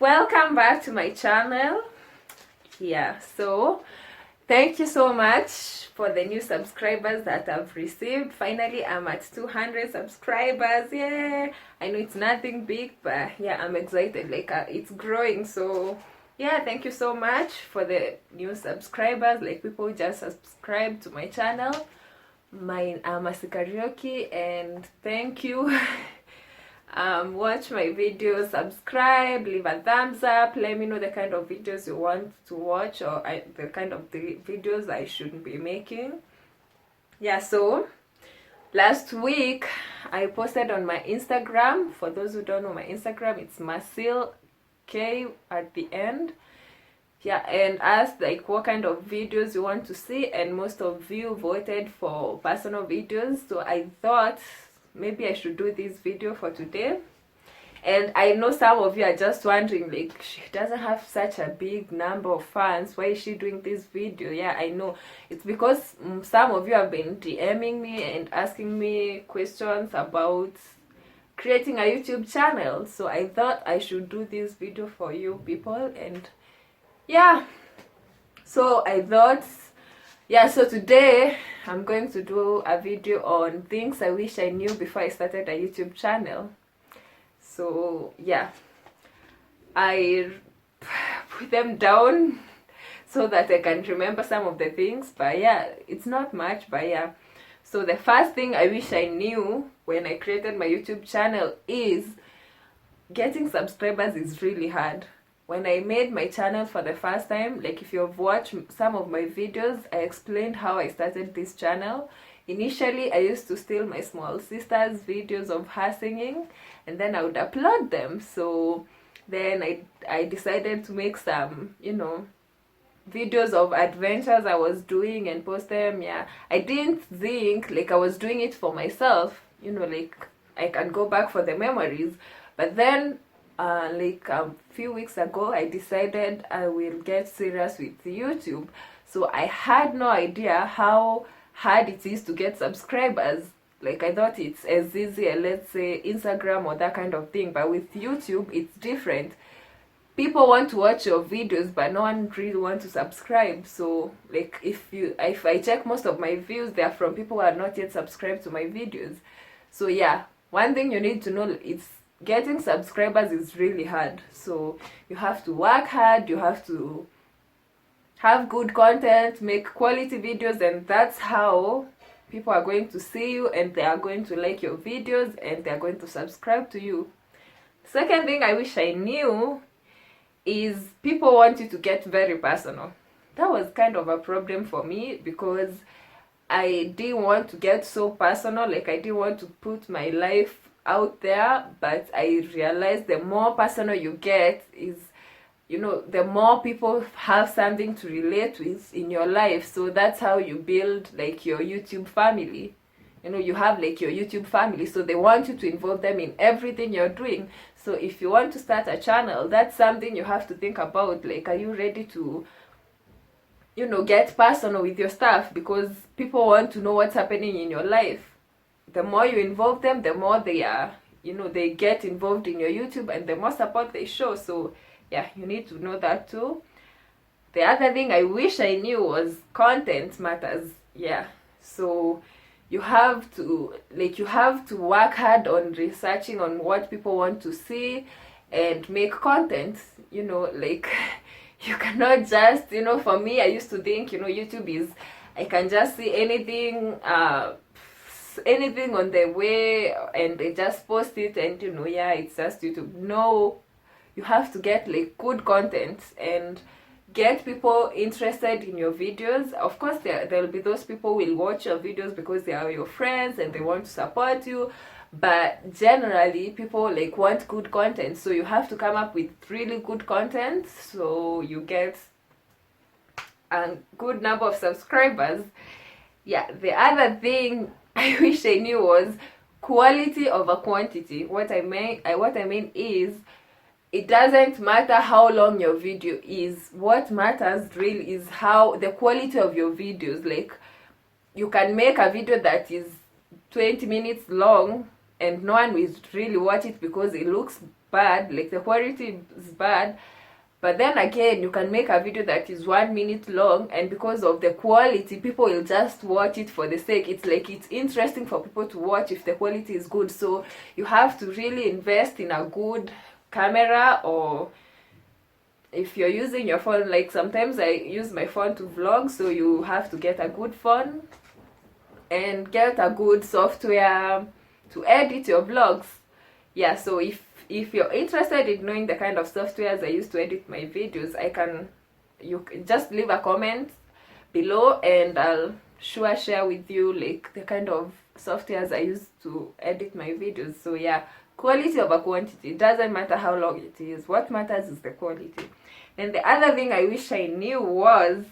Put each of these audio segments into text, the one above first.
Welcome back to my channel. So thank you so much for the new subscribers that I've received. Finally, I'm at 200 subscribers. Yeah, I know it's nothing big, but yeah, I'm excited. It's growing. So yeah, thank you so much for the new subscribers. Like, people just subscribe to my channel. I'm a karaoke, and thank you. Watch my videos, subscribe, leave a thumbs up, let me know the kind of videos you want to watch, or the kind of the videos I should be making. So last week I posted on my Instagram. For those who don't know my Instagram, it's Masil K at the end. And asked like what kind of videos you want to see, and most of you voted for personal videos, so I thought maybe I should do this video for today. And I know some of you are just wondering, like, she doesn't have such a big number of fans, why is she doing this video? I know it's because some of you have been DMing me and asking me questions about creating a YouTube channel, so I thought I should do this video for you people. And so I thought, so today I'm going to do a video on things I wish I knew before I started a YouTube channel. So I put them down so that I can remember some of the things, but it's not much, but so the first thing I wish I knew when I created my YouTube channel is getting subscribers is really hard. When I made my channel for the first time, like if you've watched some of my videos, I explained how I started this channel. Initially, I used to steal my small sister's videos of her singing, and then I would upload them. So then I decided to make some, videos of adventures I was doing and post them. I didn't think like I was doing it for myself, like I can go back for the memories. But then like a few weeks ago, I decided I will get serious with YouTube. So I had no idea how hard it is to get subscribers. Like, I thought it's as easy as, let's say, Instagram or that kind of thing, but with YouTube it's different. People want to watch your videos, but no one really wants to subscribe. So like if I check, most of my views, they are from people who are not yet subscribed to my videos. So one thing you need to know is getting subscribers is really hard. So you have to work hard, you have to have good content, make quality videos, and that's how people are going to see you, and they are going to like your videos, and they are going to subscribe to you. Second thing I wish I knew is people want you to get very personal. That was kind of a problem for me because I didn't want to get so personal. Like, I didn't want to put my life out there, but I realized the more personal you get is, the more people have something to relate with in your life. So that's how you build like your YouTube family. You have like your YouTube family, so they want you to involve them in everything you're doing. So if you want to start a channel, that's something you have to think about. Like, are you ready to get personal with your stuff? Because people want to know what's happening in your life. The more you involve them, the more they are, they get involved in your YouTube, and the more support they show. So you need to know that too. The other thing I wish I knew was content matters. So you have to work hard on researching on what people want to see and make content. Like, you cannot just, for me, I used to think, YouTube is, I can just see anything on the way and they just post it, and it's just YouTube. No, you have to get like good content and get people interested in your videos. Of course, there will be those people who will watch your videos because they are your friends and they want to support you, but generally people like want good content. So you have to come up with really good content so you get a good number of subscribers. The other thing I wish I knew was quality over quantity. What I mean is, it doesn't matter how long your video is. What matters really is how the quality of your videos. Like, you can make a video that is 20 minutes long and no one will really watch it because it looks bad, like the quality is bad. But then again, you can make a video that is 1 minute long, and because of the quality, people will just watch it for the sake. It's like it's interesting for people to watch if the quality is good. So you have to really invest in a good camera, or if you're using your phone, like sometimes I use my phone to vlog, so you have to get a good phone and get a good software to edit your vlogs. Yeah, so if you're interested in knowing the kind of softwares I use to edit my videos, you can just leave a comment below and I'll sure share with you like the kind of softwares I use to edit my videos. So yeah, quality over quantity. It doesn't matter how long it is. What matters is the quality. And the other thing I wish I knew was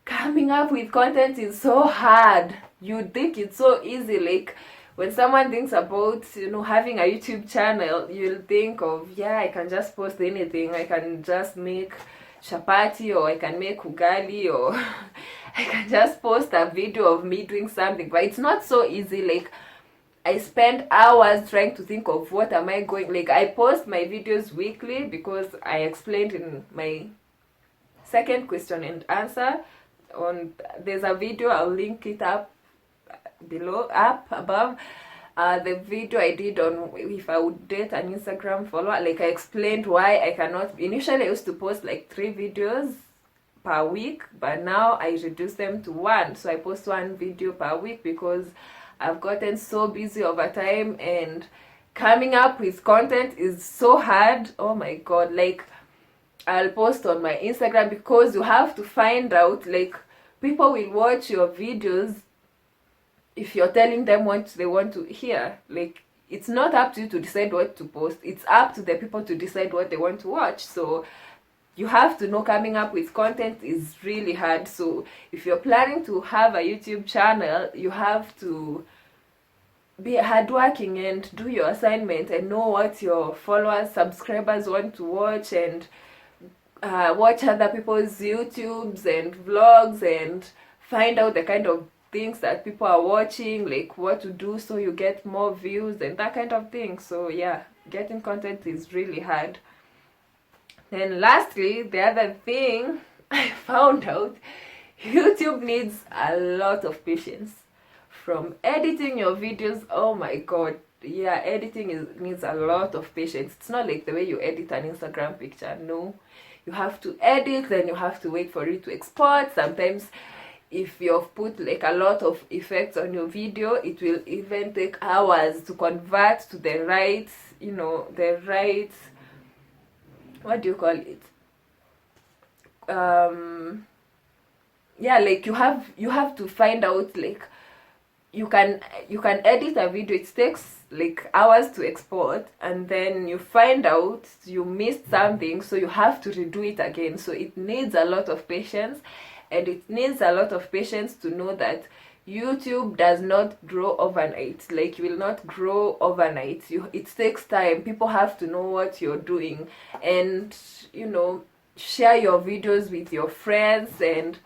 coming up with content is so hard. You'd think it's so easy. Like when someone thinks about, having a YouTube channel, you'll think of, yeah, I can just post anything. I can just make chapati, or I can make ugali, or I can just post a video of me doing something. But it's not so easy. Like I spend hours trying to think of what am I going, like I post my videos weekly because I explained in my second question and answer there's a video, I'll link it up above, the video I did on if I would date an Instagram follower. Like I explained why I cannot. Initially I used to post like 3 videos per week, but now I reduce them to 1. So I post 1 video per week because I've gotten so busy over time, and coming up with content is so hard. Oh my god, like I'll post on my Instagram because you have to find out, like people will watch your videos if you're telling them what they want to hear. Like it's not up to you to decide what to post, it's up to the people to decide what they want to watch. So you have to know coming up with content is really hard. So if you're planning to have a YouTube channel, you have to be hardworking and do your assignment and know what your followers, subscribers want to watch, and watch other people's YouTubes and vlogs and find out the kind of things that people are watching, like what to do so you get more views and that kind of thing. So yeah, getting content is really hard. Then lastly, the other thing I found out, YouTube needs a lot of patience. From editing your videos, oh my god, yeah, editing needs a lot of patience. It's not like the way you edit an Instagram picture. No, you have to edit, then you have to wait for it to export. Sometimes if you've put like a lot of effects on your video, it will even take hours to convert to the right, what do you call it, yeah, like you have to find out, like you can edit a video, it takes like hours to export, and then you find out you missed something, so you have to redo it again. So it needs a lot of patience, and it needs a lot of patience to know that YouTube does not grow overnight. Like you will not grow overnight. It takes time. People have to know what you're doing, and share your videos with your friends and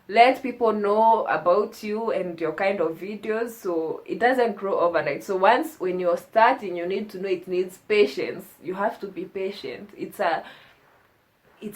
let people know about you and your kind of videos. So it doesn't grow overnight. So when you're starting, you need to know it needs patience. You have to be patient. It's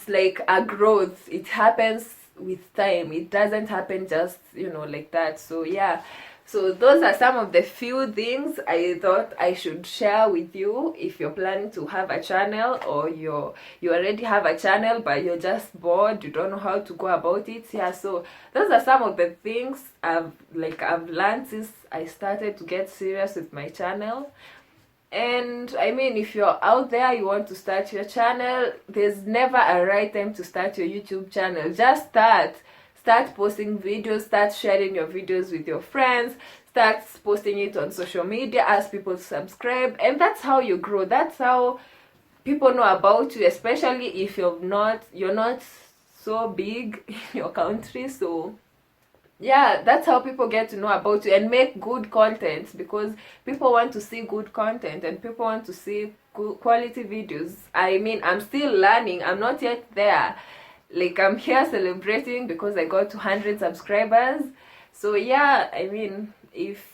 like a growth. It happens with time. It doesn't happen just like that. So yeah, so those are some of the few things I thought I should share with you if you're planning to have a channel, or you already have a channel but you're just bored, you don't know how to go about it. Yeah, so those are some of the things I've learned since I started to get serious with my channel. And I mean, if you're out there, you want to start your channel, there's never a right time to start your YouTube channel. Just start posting videos, start sharing your videos with your friends, start posting it on social media, ask people to subscribe, and that's how you grow. That's how people know about you, especially if you're not so big in your country. So yeah, that's how people get to know about you and make good content, because people want to see good content and people want to see good quality videos. I mean, I'm still learning. I'm not yet there. Like, I'm here celebrating because I got 200 subscribers. So yeah, I mean, if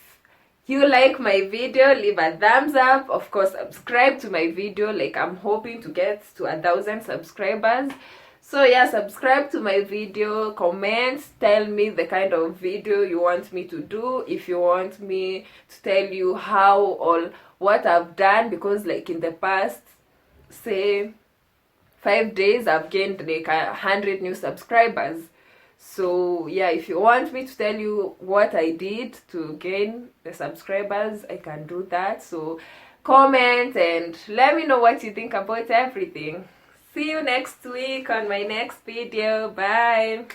you like my video, leave a thumbs up. Of course, subscribe to my video. Like, I'm hoping to get to 1,000 subscribers. So yeah, subscribe to my video, comment, tell me the kind of video you want me to do, if you want me to tell you how or what I've done, because like in the past, say 5 days, I've gained like 100 new subscribers. So yeah, if you want me to tell you what I did to gain the subscribers, I can do that. So comment and let me know what you think about everything. See you next week on my next video. Bye.